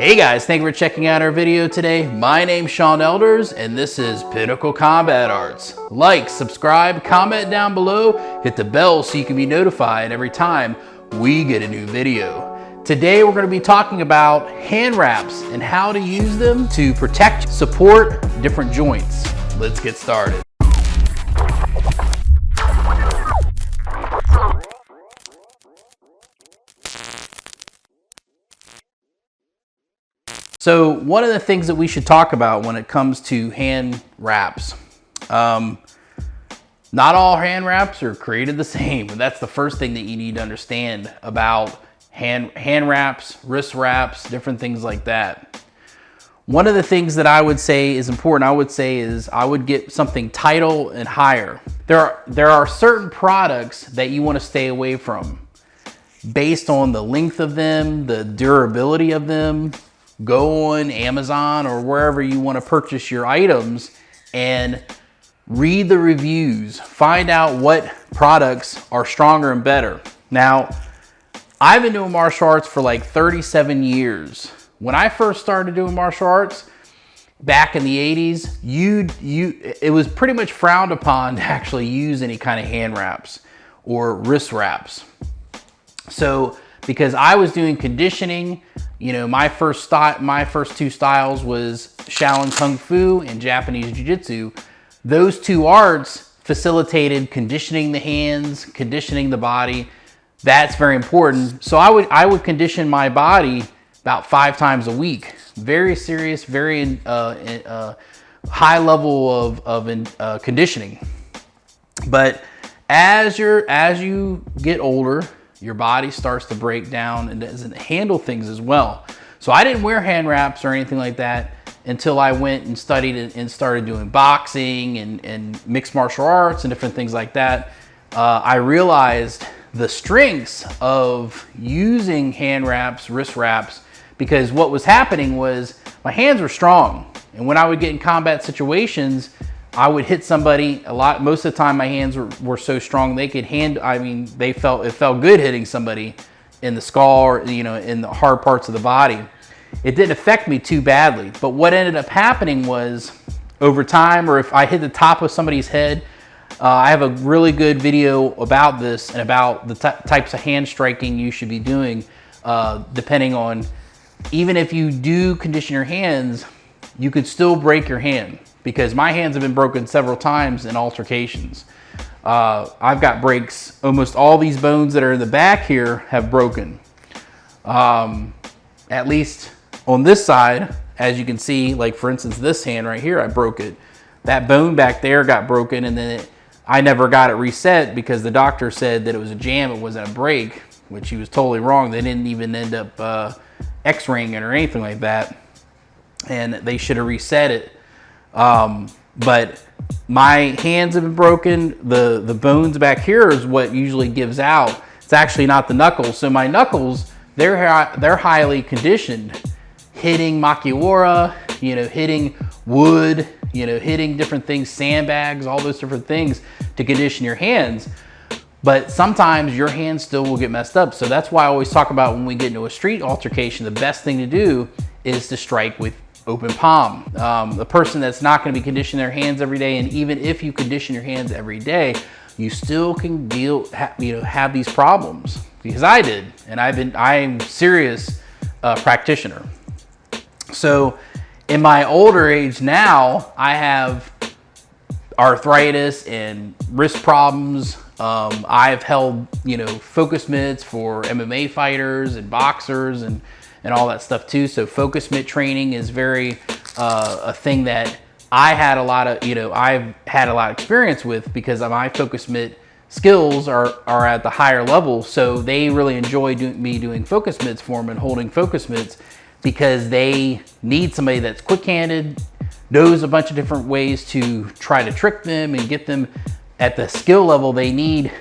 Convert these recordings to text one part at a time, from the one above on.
Hey guys, thank you for checking out our video today. My name's Sean Elders and this is Pinnacle Combat Arts. Like, subscribe, comment down below, hit the bell so you can be notified every time we get a new video. Today we're going to be talking about hand wraps and how to use them to protect, support different joints. Let's get started. So one of the things that we should talk about when it comes to hand wraps, not all hand wraps are created the same. And that's the first thing that you need to understand about hand wraps, wrist wraps, different things like that. One of the things that I would say is important, I would get something tighter and higher. There are certain products that you want to stay away from based on the length of them, the durability of them. Go on Amazon or wherever you want to purchase your items and read the reviews. Find out what products are stronger and better. Now, I've been doing martial arts for like 37 years. When I first started doing martial arts back in the 80s, it was pretty much frowned upon to actually use any kind of hand wraps or wrist wraps. So because I was doing conditioning, my first two styles was Shaolin Kung Fu and Japanese Jiu-Jitsu. Those two arts facilitated conditioning the hands, conditioning the body. That's very important. So I would condition my body about 5 times a week. Very serious, very high level of conditioning. But as you get older, your body starts to break down and doesn't handle things as well. So I didn't wear hand wraps or anything like that until I went and studied and started doing boxing and mixed martial arts and different things like that. I realized the strengths of using hand wraps, wrist wraps, because what was happening was my hands were strong. And when I would get in combat situations, I would hit somebody a lot. Most of the time my hands were so strong they could it felt good hitting somebody in the skull or in the hard parts of the body. It didn't affect me too badly. But what ended up happening was over time, or if I hit the top of somebody's head, I have a really good video about this and about the types of hand striking you should be doing, depending on, even if you do condition your hands, you could still break your hand. Because my hands have been broken several times in altercations. I've got breaks. Almost all these bones that are in the back here have broken. At least on this side, as you can see, like for instance, this hand right here, I broke it. That bone back there got broken, and then I never got it reset because the doctor said that it was a jam, it wasn't a break, which he was totally wrong. They didn't even end up x-raying it or anything like that. And they should have reset it. But my hands have been broken. The bones back here is what usually gives out. It's actually not the knuckles. So my knuckles, they're highly conditioned, hitting makiwara, hitting wood, hitting different things, sandbags, all those different things to condition your hands. But sometimes your hands still will get messed up. So that's why I always talk about when we get into a street altercation, the best thing to do is to strike with open palm. The person that's not going to be conditioning their hands every day, and even if you condition your hands every day, you still can have these problems, because I did, and I'm serious practitioner. So in my older age now, I have arthritis and wrist problems. I've held focus mitts for MMA fighters and boxers and all that stuff too. So focus mitt training is very a thing that I've had a lot of experience with, because my focus mitt skills are at the higher level. So they really enjoy me doing focus mitts for them and holding focus mitts, because they need somebody that's quick-handed, knows a bunch of different ways to try to trick them and get them at the skill level they need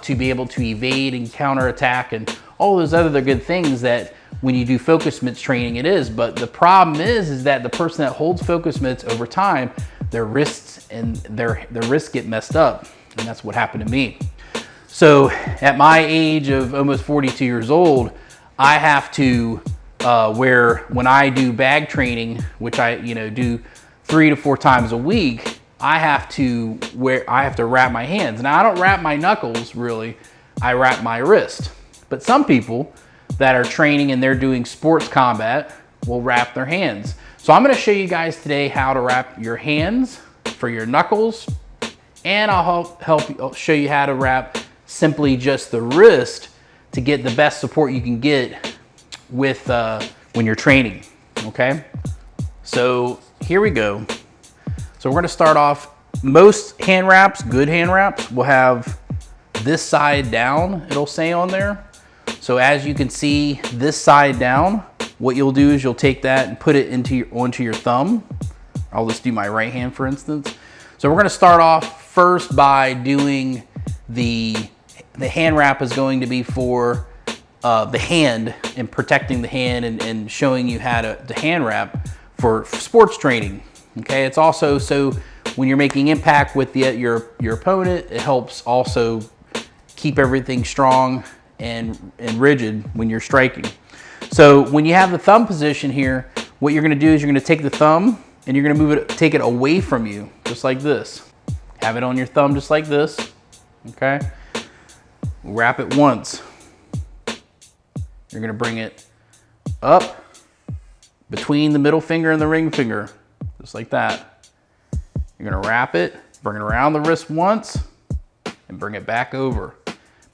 to be able to evade and counterattack and all those other good things that when you do focus mitts training it is. But the problem is that the person that holds focus mitts over time, their wrists get messed up, and that's what happened to me. So at my age of almost 42 years old, I have to where when I do bag training, which I do 3 to 4 times a week, I have to wrap my hands. Now I don't wrap my knuckles really, I wrap my wrist. But some people that are training and they're doing sports combat will wrap their hands. So I'm gonna show you guys today how to wrap your hands for your knuckles, and I'll help show you how to wrap simply just the wrist to get the best support you can get with when you're training, okay? So here we go. So we're gonna start off, most hand wraps, good hand wraps, will have this side down, it'll say on there. So as you can see, this side down, what you'll do is you'll take that and put it onto your thumb. I'll just do my right hand, for instance. So we're gonna start off first by doing the hand wrap is going to be for the hand and protecting the hand and showing you how to hand wrap for sports training. Okay, it's also so when you're making impact with your opponent, it helps also keep everything strong and rigid when you're striking. So when you have the thumb position here, what you're gonna do is you're gonna take the thumb and you're gonna take it away from you, just like this. Have it on your thumb just like this, okay? Wrap it once. You're gonna bring it up between the middle finger and the ring finger, just like that. You're gonna wrap it, bring it around the wrist once, and bring it back over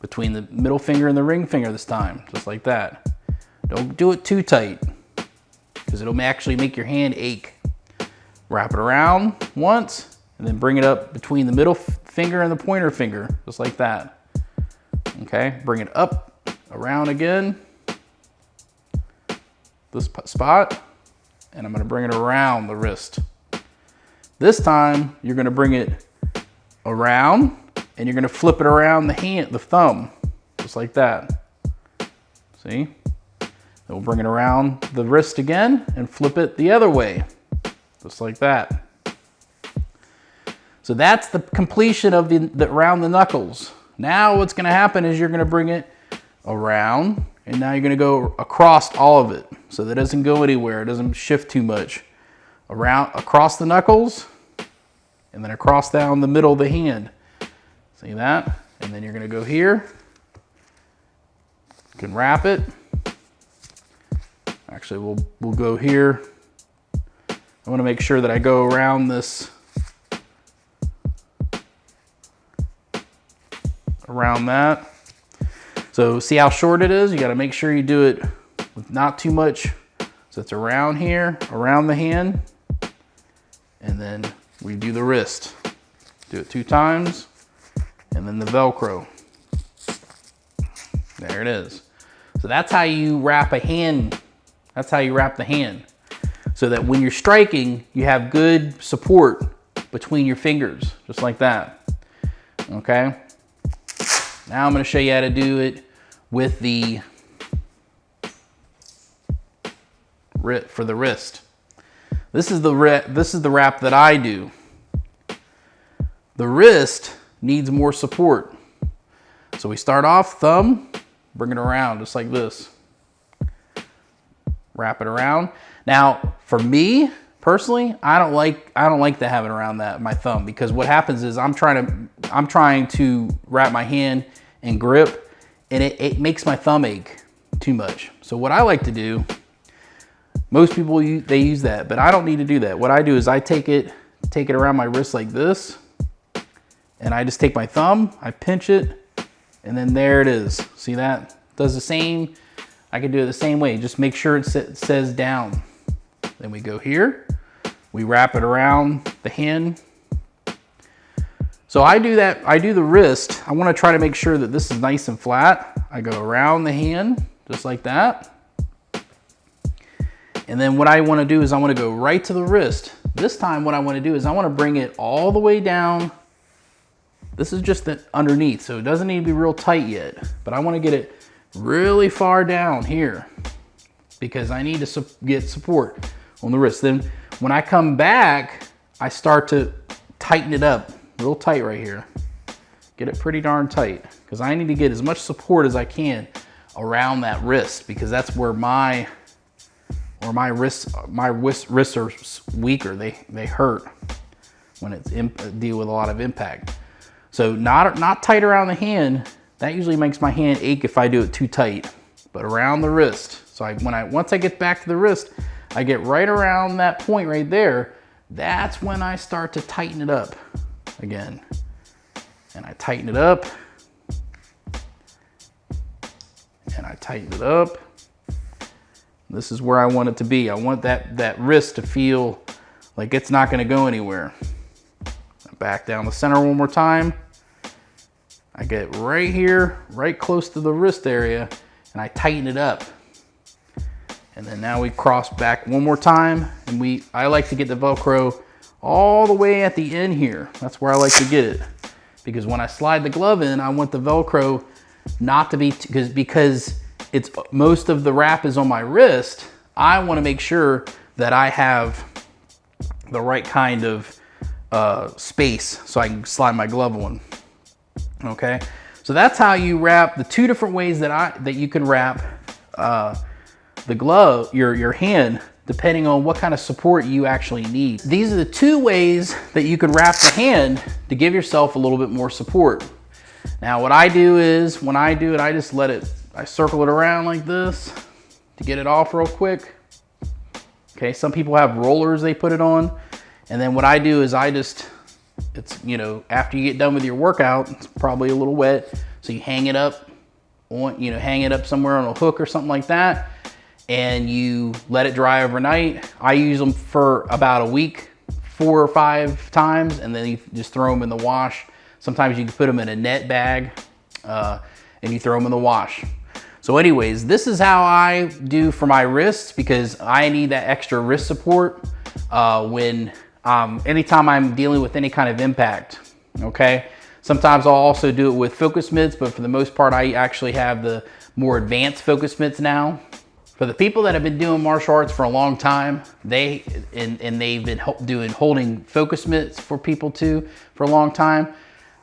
between the middle finger and the ring finger this time, just like that. Don't do it too tight, because it'll actually make your hand ache. Wrap it around once, and then bring it up between the middle finger and the pointer finger, just like that. Okay, bring it up, around again, this spot, and I'm gonna bring it around the wrist. This time, you're gonna bring it around, and you're gonna flip it around the thumb, just like that. See? Then we'll bring it around the wrist again, and flip it the other way, just like that. So that's the completion of the around the knuckles. Now what's gonna happen is you're gonna bring it around, and now you're gonna go across all of it, so that it doesn't go anywhere, it doesn't shift too much. Across the knuckles, and then across down the middle of the hand. See that? And then you're gonna go here. You can wrap it. Actually, we'll go here. I wanna make sure that I go around this, around that. So see how short it is? You gotta make sure you do it with not too much. So it's around here, around the hand, and then we do the wrist. Do it 2 times, and then the Velcro. There it is. So that's how you wrap a hand. That's how you wrap the hand. So that when you're striking, you have good support between your fingers, just like that. Okay? Now I'm gonna show you how to do it with for the wrist. This is the wrap that I do. The wrist needs more support. So we start off thumb, bring it around just like this. Wrap it around. Now, for me personally, I don't like to have it around my thumb, because what happens is I'm trying to wrap my hand and grip, and it makes my thumb ache too much. So what I like to do, most people they use that, but I don't need to do that. What I do is I take it around my wrist like this, and I just take my thumb, I pinch it, and then there it is. See that? Does the same. I can do it the same way. Just make sure it says down. Then we go here, we wrap it around the hand. So I do that, I do the wrist. I wanna try to make sure that this is nice and flat. I go around the hand, just like that. And then what I wanna do is I wanna go right to the wrist. This time what I wanna do is I wanna bring it all the way down. This is just underneath, so it doesn't need to be real tight yet, but I wanna get it really far down here because I need to get support on the wrist. Then when I come back, I start to tighten it up real tight right here. Get it pretty darn tight because I need to get as much support as I can around that wrist, because that's where my or my wrists are weaker. They hurt when it's deal with a lot of impact. So not tight around the hand. That usually makes my hand ache if I do it too tight, but around the wrist. So once I get back to the wrist, I get right around that point right there. That's when I start to tighten it up again. And I tighten it up. And I tighten it up. This is where I want it to be. I want that wrist to feel like it's not gonna go anywhere. Back down the center one more time. I get right here, right close to the wrist area, and I tighten it up. And then now we cross back one more time, and I like to get the Velcro all the way at the end here. That's where I like to get it. Because when I slide the glove in, I want the Velcro not to be, because it's most of the wrap is on my wrist. I want to make sure that I have the right kind of space so I can slide my glove on. Okay, so that's how you wrap. The two different ways that you can wrap the glove, your hand, depending on what kind of support you actually need. These are the two ways that you can wrap the hand to give yourself a little bit more support. Now what I do is, when I do it, I just I circle it around like this to get it off real quick. Okay, some people have rollers they put it on. And then what I do is it's, you know, after you get done with your workout, it's probably a little wet. So you hang it up hang it up somewhere on a hook or something like that. And you let it dry overnight. I use them for about a week, 4 or 5 times, and then you just throw them in the wash. Sometimes you can put them in a net bag and you throw them in the wash. So anyways, this is how I do for my wrists, because I need that extra wrist support anytime I'm dealing with any kind of impact, okay? Sometimes I'll also do it with focus mitts, but for the most part, I actually have the more advanced focus mitts now. For the people that have been doing martial arts for a long time, they've been holding focus mitts for people too for a long time.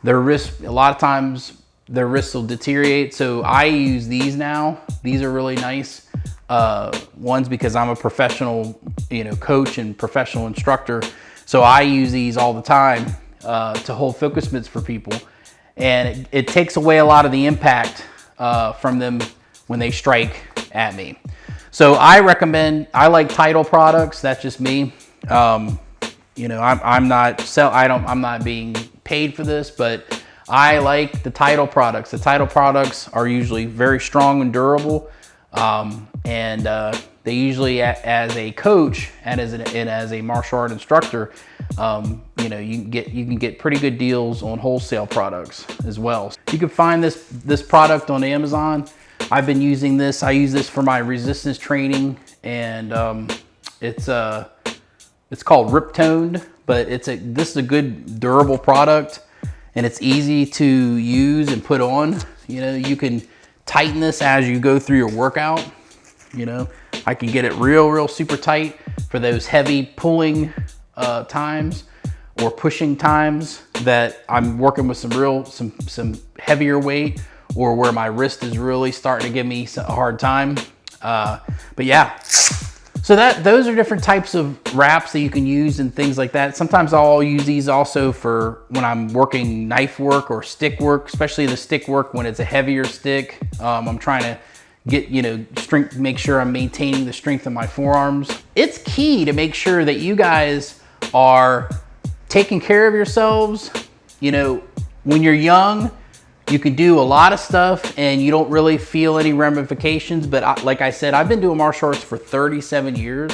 Their wrists, a lot of times, their wrists will deteriorate. So I use these now. These are really nice ones because I'm a professional, coach and professional instructor. So I use these all the time to hold focus mitts for people. And it takes away a lot of the impact from them when they strike at me. So I like Title products. That's just me. I'm not being paid for this, but I like the Title products. The Title products are usually very strong and durable. They usually, as a coach and as a martial art instructor, you can get pretty good deals on wholesale products as well. You can find this product on Amazon. I've been using this. I use this for my resistance training, and it's called Rip Toned, but this is a good durable product, and it's easy to use and put on. You can tighten this as you go through your workout. I can get it real super tight for those heavy pulling times or pushing times that I'm working with some heavier weight, or where my wrist is really starting to give me a hard time. But yeah, so those are different types of wraps that you can use and things like that. Sometimes I'll use these also for when I'm working knife work or stick work, especially the stick work when it's a heavier stick. I'm trying to get, strength, make sure I'm maintaining the strength of my forearms. It's key to make sure that you guys are taking care of yourselves. When you're young, you can do a lot of stuff and you don't really feel any ramifications. But like I said, I've been doing martial arts for 37 years,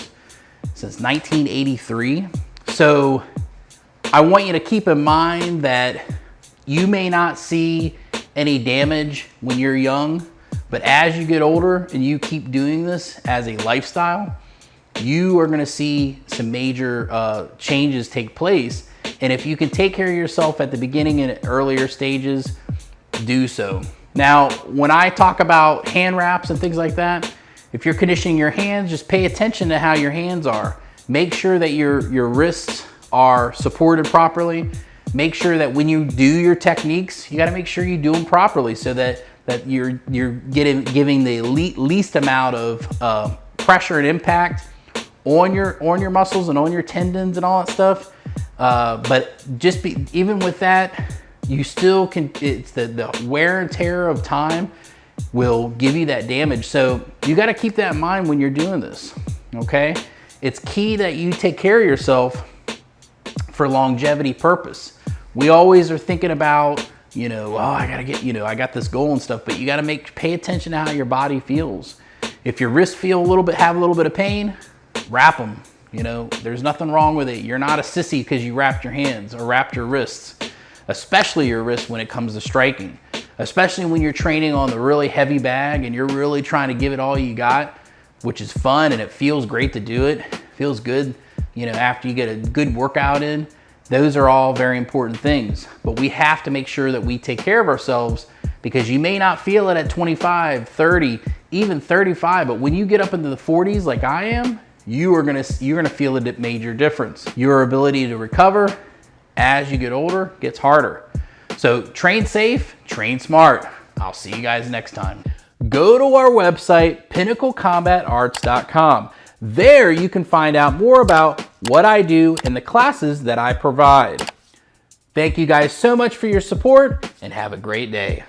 since 1983. So I want you to keep in mind that you may not see any damage when you're young, but as you get older and you keep doing this as a lifestyle, you are gonna see some major changes take place. And if you can take care of yourself at the beginning and earlier stages, do so. Now, when I talk about hand wraps and things like that, if you're conditioning your hands, just pay attention to how your hands are. Make sure that your wrists are supported properly. Make sure that when you do your techniques, you gotta make sure you do them properly so that you're giving the least amount of pressure and impact on your muscles and on your tendons and all that stuff. But even with that, you still can, it's the wear and tear of time will give you that damage. So you got to keep that in mind when you're doing this, okay? It's key that you take care of yourself for longevity purpose. We always are thinking about, you know, oh, I gotta get, you know, I got this goal and stuff, but you gotta pay attention to how your body feels. If your wrists feel have a little bit of pain, wrap them. You know, there's nothing wrong with it. You're not a sissy because you wrapped your hands or wrapped your wrists, especially your wrists when it comes to striking, especially when you're training on the really heavy bag and you're really trying to give it all you got, which is fun and it feels great to do it. Feels good, you know, after you get a good workout in. Those are all very important things, but we have to make sure that we take care of ourselves, because you may not feel it at 25, 30, even 35, but when you get up into the 40s like I am, you're gonna feel a major difference. Your ability to recover as you get older gets harder. So train safe, train smart. I'll see you guys next time. Go to our website, pinnaclecombatarts.com. There you can find out more about what I do and the classes that I provide. Thank you guys so much for your support and have a great day.